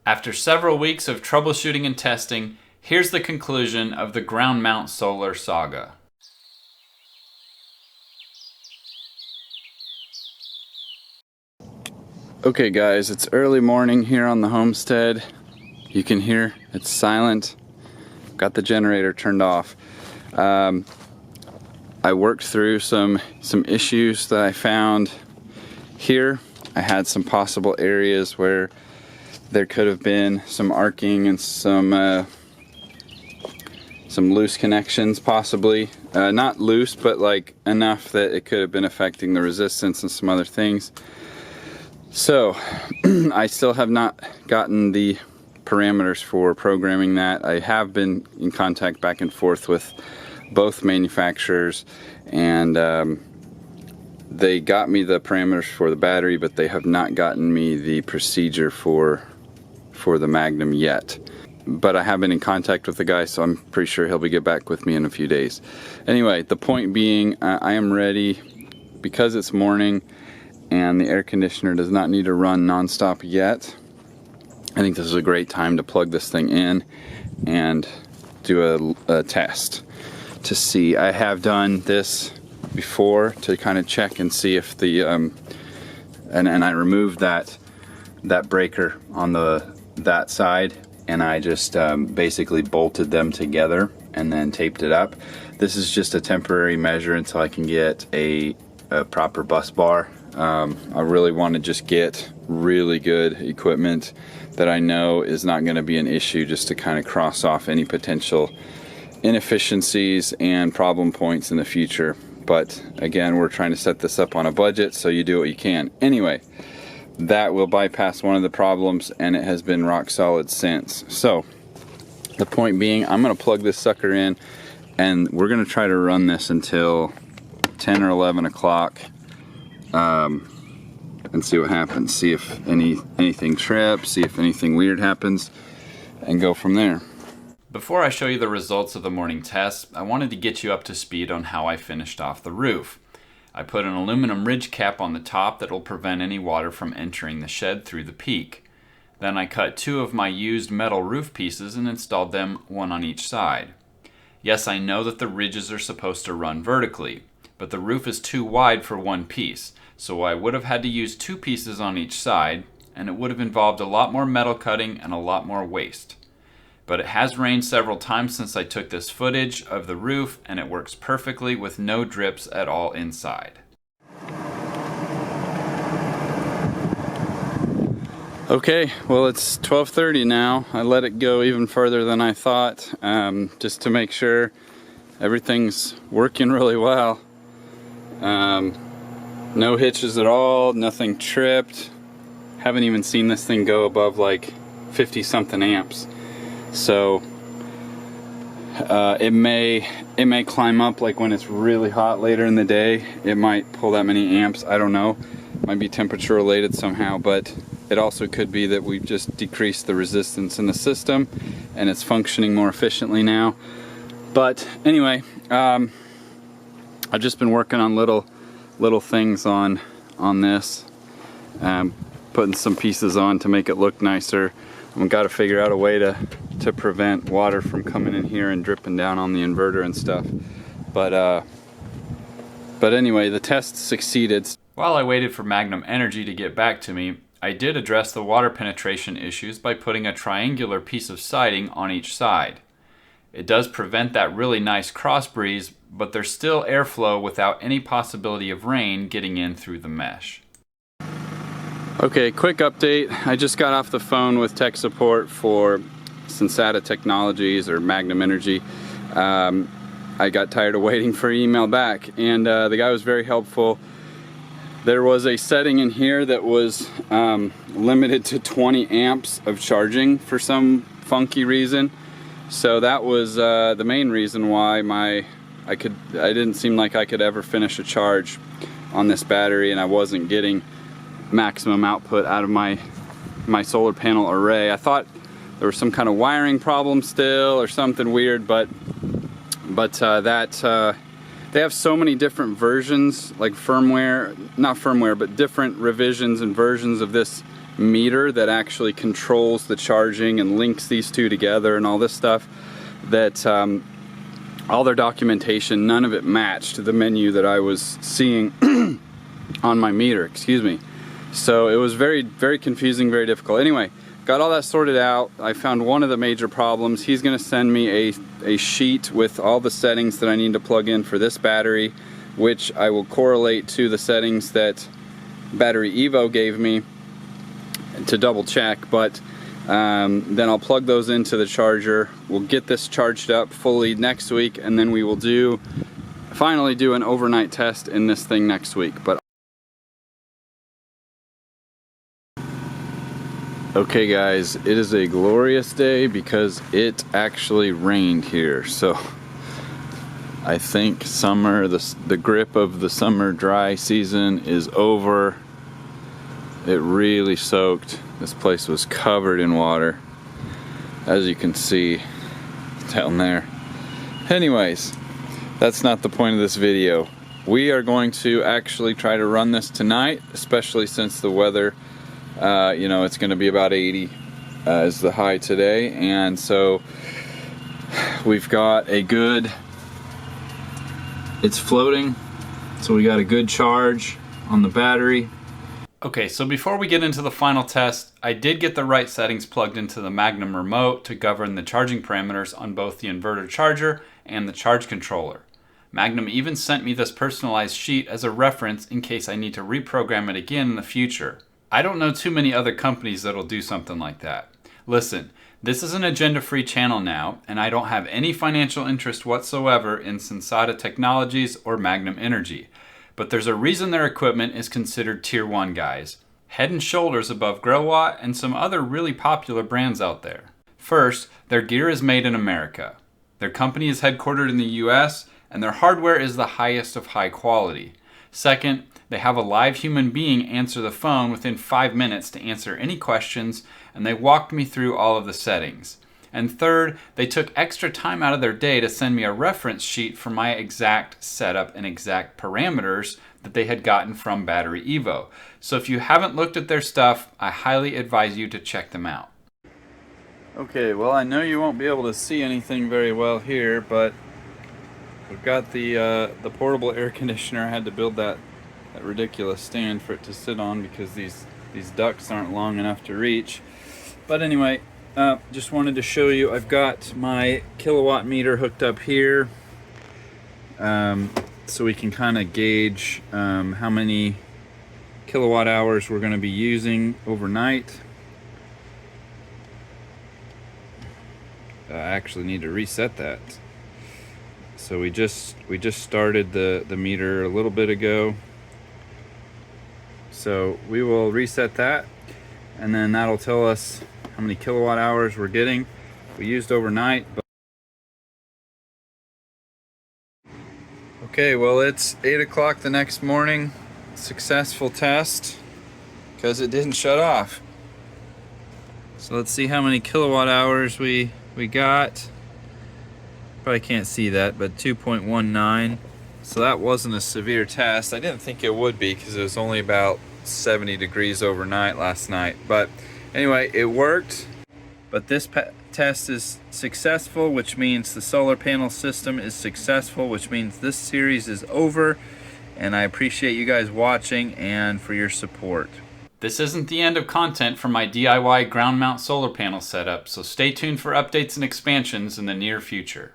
After several weeks of troubleshooting and testing, here's the conclusion of the ground mount solar saga. Okay guys, it's early morning here on the homestead. You can hear it's silent. Got the generator turned off. I worked through some issues that I found here. I had some possible areas where there could have been some arcing and some loose connections possibly. Not loose, but like enough that it could have been affecting the resistance and some other things. So I still have not gotten the parameters for programming that. I have been in contact back and forth with both manufacturers, and they got me the parameters for the battery, but they have not gotten me the procedure for the Magnum yet. But I have been in contact with the guy, so I'm pretty sure he'll get back with me in a few days. Anyway, the point being, I am ready because it's morning and the air conditioner does not need to run nonstop yet. I think this is a great time to plug this thing in and do a test to see. I have done this before to kind of check and see if the and I removed that breaker on that side, and I just basically bolted them together and then taped it up. This is just a temporary measure until I can get a proper bus bar. I really want to just get really good equipment that I know is not going to be an issue, just to kind of cross off any potential inefficiencies and problem points in the future. But again, we're trying to set this up on a budget, so you do what you can. Anyway, that will bypass one of the problems, and it has been rock solid since. So the point being, I'm going to plug this sucker in, and we're going to try to run this until 10 or 11 o'clock. And see what happens. See if anything trips, see if anything weird happens, and go from there. Before I show you the results of the morning test, I wanted to get you up to speed on how I finished off the roof. I put an aluminum ridge cap on the top that will prevent any water from entering the shed through the peak. Then I cut 2 of my used metal roof pieces and installed them, one on each side. Yes, I know that the ridges are supposed to run vertically, but the roof is too wide for one piece, so I would have had to use 2 pieces on each side, and it would have involved a lot more metal cutting and a lot more waste. But it has rained several times since I took this footage of the roof, and it works perfectly with no drips at all inside. Okay, well, it's 12:30 now. I let it go even further than I thought, just to make sure everything's working really well. No hitches at all, nothing tripped. Haven't even seen this thing go above like 50 something amps. So it may climb up, like when it's really hot later in the day. It might pull that many amps, I don't know. Might be temperature related somehow, but it also could be that we've just decreased the resistance in the system and it's functioning more efficiently now. But anyway, I've just been working on little things on this, putting some pieces on to make it look nicer. We've got to figure out a way to prevent water from coming in here and dripping down on the inverter and stuff. But anyway, the test succeeded. While I waited for Magnum Energy to get back to me, I did address the water penetration issues by putting a triangular piece of siding on each side. It does prevent that really nice cross breeze, but there's still airflow without any possibility of rain getting in through the mesh. Okay, quick update. I just got off the phone with tech support for Sensata Technologies, or Magnum Energy. I got tired of waiting for an email back, and the guy was very helpful. There was a setting in here that was limited to 20 amps of charging for some funky reason. So that was the main reason why I didn't seem like I could ever finish a charge on this battery, and I wasn't getting maximum output out of my solar panel array. I thought there was some kind of wiring problem still or something weird, but they have so many different versions, like not firmware, but different revisions and versions of this meter that actually controls the charging and links these two together and all this stuff, that all their documentation, none of it matched the menu that I was seeing on my meter, excuse me. So it was very, very confusing, very difficult. Anyway, got all that sorted out. I found one of the major problems. He's gonna send me a sheet with all the settings that I need to plug in for this battery, which I will correlate to the settings that Battery Evo gave me to double check, but then I'll plug those into the charger. We'll get this charged up fully next week, and then we will finally do an overnight test in this thing next week. But okay guys, it is a glorious day because it actually rained here. So I think summer, the grip of the summer dry season is over. It really soaked. This place was covered in water, as you can see down there. Anyways, that's not the point of this video. We are going to actually try to run this tonight, especially since the weather, you know, it's going to be about 80 is the high today, and so we've got a good, it's floating, so we got a good charge on the battery. Okay, so before we get into the final test, I did get the right settings plugged into the Magnum remote to govern the charging parameters on both the inverter charger and the charge controller. Magnum even sent me this personalized sheet as a reference in case I need to reprogram it again in the future. I don't know too many other companies that'll do something like that. Listen, this is an agenda-free channel now, and I don't have any financial interest whatsoever in Sensata Technologies or Magnum Energy. But there's a reason their equipment is considered Tier 1, guys. Head and shoulders above Growatt and some other really popular brands out there. First, their gear is made in America. Their company is headquartered in the US, and their hardware is the highest of high quality. Second, they have a live human being answer the phone within 5 minutes to answer any questions, and they walked me through all of the settings. And third, they took extra time out of their day to send me a reference sheet for my exact setup and exact parameters that they had gotten from Battery Evo. So if you haven't looked at their stuff, I highly advise you to check them out. Okay, well, I know you won't be able to see anything very well here, but we've got the portable air conditioner. I had to build that ridiculous stand for it to sit on because these ducts aren't long enough to reach. But anyway, just wanted to show you, I've got my kilowatt meter hooked up here, so we can kind of gauge how many kilowatt hours we're going to be using overnight. I actually need to reset that. So we just started the meter a little bit ago. So we will reset that, and then that'll tell us how many kilowatt hours we're getting. We used overnight. Okay, well, it's 8 o'clock the next morning. Successful test because it didn't shut off. So let's see how many kilowatt hours we got. Probably can't see that, but 2.19. So that wasn't a severe test. I didn't think it would be because it was only about 70 degrees overnight last night. But anyway, it worked. But this test is successful, which means the solar panel system is successful, which means this series is over. And I appreciate you guys watching and for your support. This isn't the end of content for my DIY ground mount solar panel setup, so stay tuned for updates and expansions in the near future.